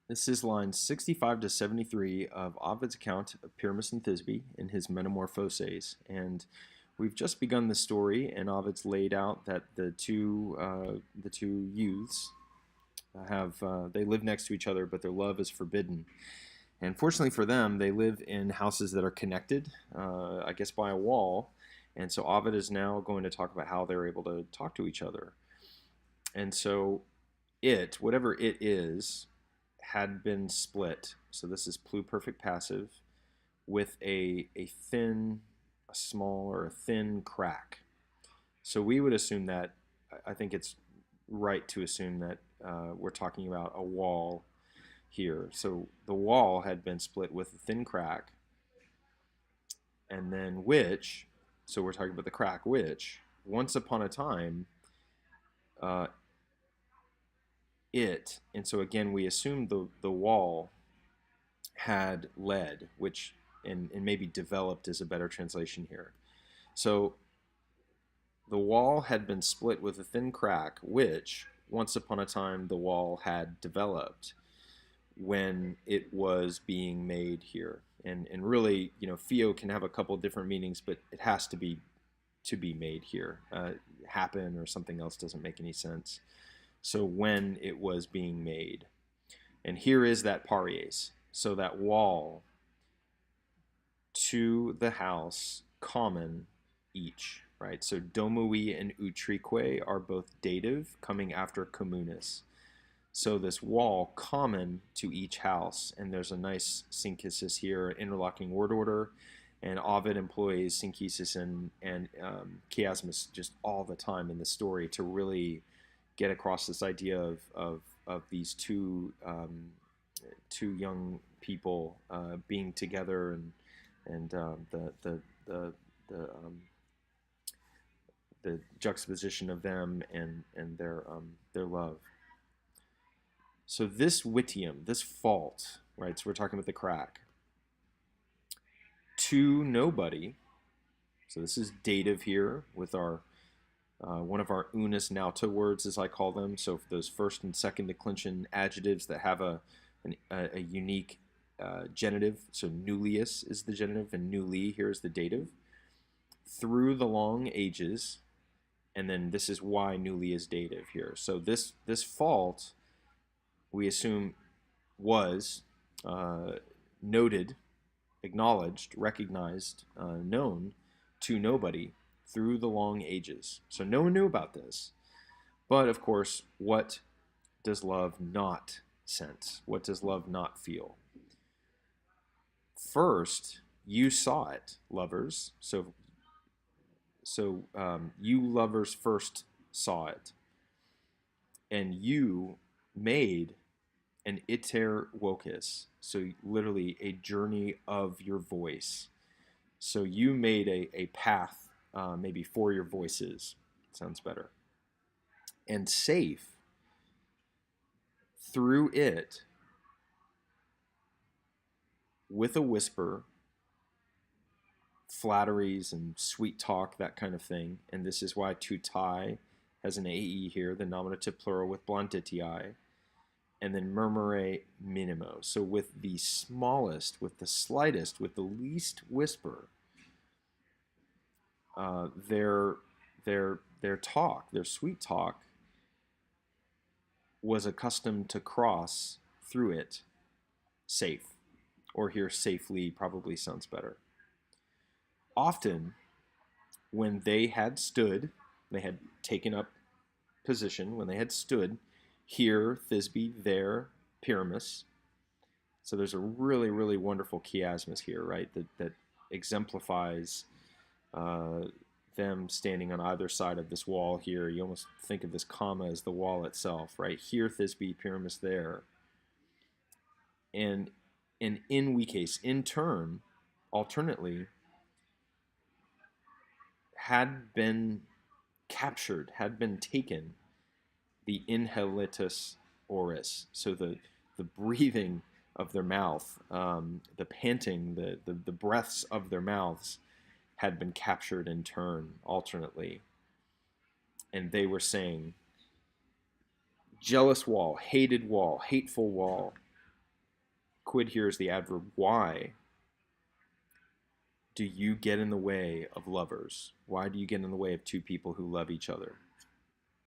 This is lines 65 to 73 of Ovid's account of Pyramus and Thisbe in his Metamorphoses. And we've just begun the story, and Ovid's laid out that the two youths they live next to each other, but their love is forbidden. And fortunately for them, they live in houses that are connected, I guess, by a wall. And so Ovid is now going to talk about how they're able to talk to each other. And so whatever it is, had been split. So this is pluperfect passive with a small or a thin crack. So we would assume that, I think it's right to assume that we're talking about a wall here. So the wall had been split with a thin crack, and then so we're talking about the crack, which once upon a time, uh, and so again, we assume the wall had lead, which, and maybe developed is a better translation here. So the wall had been split with a thin crack, which once upon a time the wall had developed when it was being made here. And really, Theo can have a couple different meanings, but it has to be made here. Happen or something else doesn't make any sense. So when it was being made. And here is that paries. So that wall to the house, common each, right? So domui and utrique are both dative, coming after communis. So this wall, common to each house, and there's a nice synthesis here, interlocking word order, and Ovid employs synthesis and chiasmus just all the time in the story to really get across this idea of these two young people being together, and the juxtaposition of them and their love. So this witium, this fault, right? So we're talking about the crack. To nobody. So this is dative here with our one of our unus nauta words, as I call them. So those first and second declension adjectives that have a unique genitive. So nullius is the genitive, and nulli here is the dative. Through the long ages, and then this is why nulli is dative here. So this fault, we assume, was noted, acknowledged, recognized, known to nobody through the long ages. So no one knew about this. But of course, what does love not sense? What does love not feel? First, you saw it, lovers. So you lovers first saw it, and you made an iter vocis, so literally a journey of your voice. So you made a path, maybe for your voices. Sounds better. And safe through it with a whisper, flatteries and sweet talk, that kind of thing. And this is why tutai has an AE here, the nominative plural with blonditii, and then murmure minimo. So with the smallest, with the slightest, with the least whisper, their talk, their sweet talk, was accustomed to cross through it safe, or here safely probably sounds better. Often, when they had stood, they had taken up position, when they had stood, here Thisbe, there Pyramus. So there's a really, really wonderful chiasmus here, right? That exemplifies them standing on either side of this wall here. You almost think of this comma as the wall itself, right? Here Thisbe, Pyramus there. And in we case, in turn, alternately, had been captured, had been taken, the inhalatus oris, so the breathing of their mouth, the panting, the breaths of their mouths had been captured in turn alternately. And they were saying, jealous wall, hated wall, hateful wall, quid here is the adverb why do you get in the way of lovers? Why do you get in the way of two people who love each other?